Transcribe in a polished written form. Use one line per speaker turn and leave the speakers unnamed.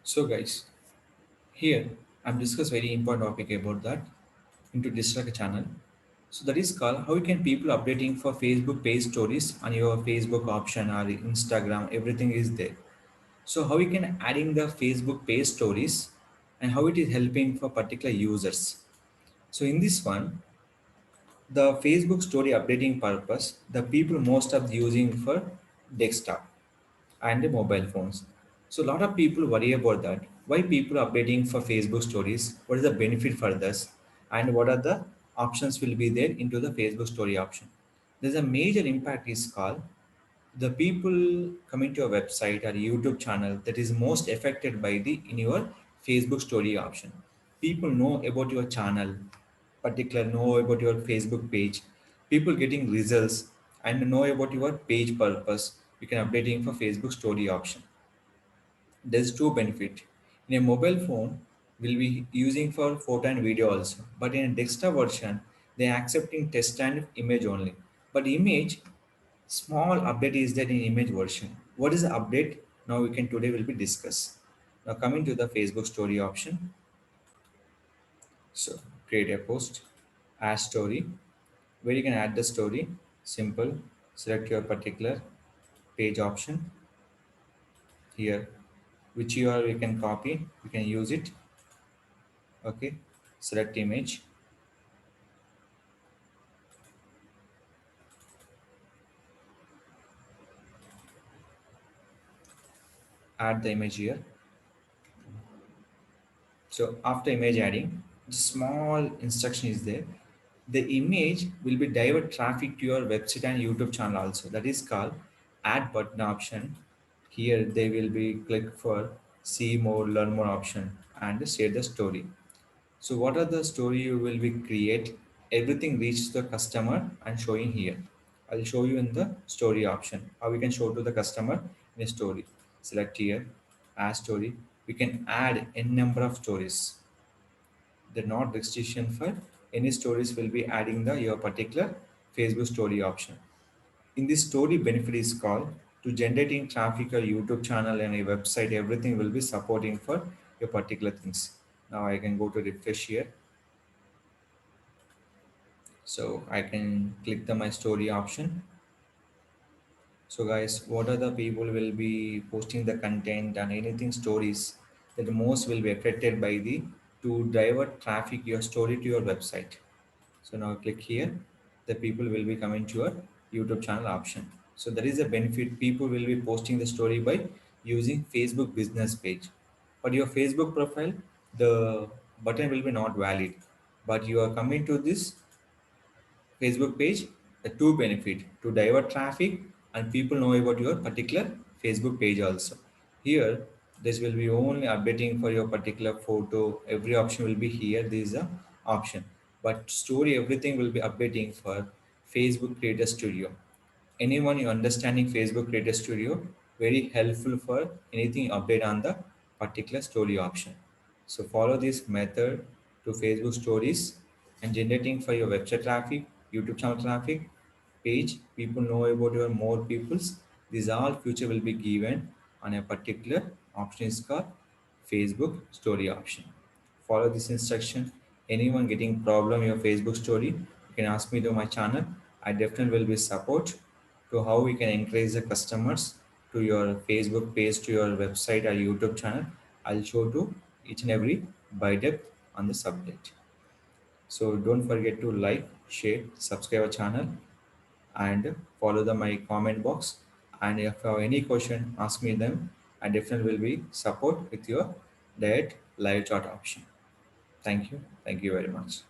So guys, here I'm discuss very important topic about that into Digital Rakesh channel. So that is called how can people updating for Facebook page stories on your Facebook option or Instagram, everything is there. So how you can adding the Facebook page stories and how it is helping for particular users. So in this one, the Facebook story updating purpose, the people most of using for desktop and the mobile phones. So a lot of people worry about that. Why people updating for Facebook stories? What is the benefit for this? And what are the options will be there into the Facebook story option? There's a major impact is called the people coming to a website or YouTube channel that is most affected by the in your Facebook story option. People know about your channel, particular know about your Facebook page. People getting results and know about your page purpose. You can updating for Facebook story option. There's two benefit. In a mobile phone, we'll be using for photo and video also. But in a desktop version, they are accepting text and image only. But image, small update is there in image version. What is the update? Now we can today will be discuss. Now coming to the Facebook story option. So create a post, add story, where you can add the story. Simple. Select your particular page option here, which you can copy. You can use it. Okay, select image, add the image here. So after image adding, the small instruction is there. The image will be divert traffic to your website and YouTube channel also. That is called add button option. Here they will be click for see more, learn more option and share the story. So what are the story you will be create? Everything reaches the customer and showing here. I'll show you in the story option how we can show to the customer in a story. Select here, add story. We can add n number of stories. They're not restriction for any stories will be adding the your particular Facebook story option. In this story benefit is called to generating traffic or YouTube channel and a website, everything will be supporting for your particular things. Now I can go to refresh here. So I can click the my story option. So guys, what are the people will be posting the content and anything stories that most will be affected by the to divert traffic your story to your website. So now click here, the people will be coming to your YouTube channel option. So there is a benefit, people will be posting the story by using Facebook business page. But your Facebook profile, the button will be not valid. But you are coming to this Facebook page, the two benefit to divert traffic and people know about your particular Facebook page also. Here, this will be only updating for your particular photo. Every option will be here. This is a option, but story everything will be updating for Facebook Creator Studio. Anyone you understanding Facebook Creator Studio, very helpful for anything update on the particular story option. So follow this method to Facebook stories and generating for your website traffic, YouTube channel traffic, page people know about your more peoples. These all future will be given on a particular option is called Facebook story option. Follow this instruction. Anyone getting problem in your Facebook story, you can ask me to my channel. I definitely will be support to how we can encourage the customers to your Facebook page, to your website or YouTube channel. I'll show to each and every by depth on the subject. So don't forget to like, share, subscribe our channel and follow the my comment box. And if you have any question, ask me them. I definitely will be support with your direct live chat option. Thank you. Thank you very much.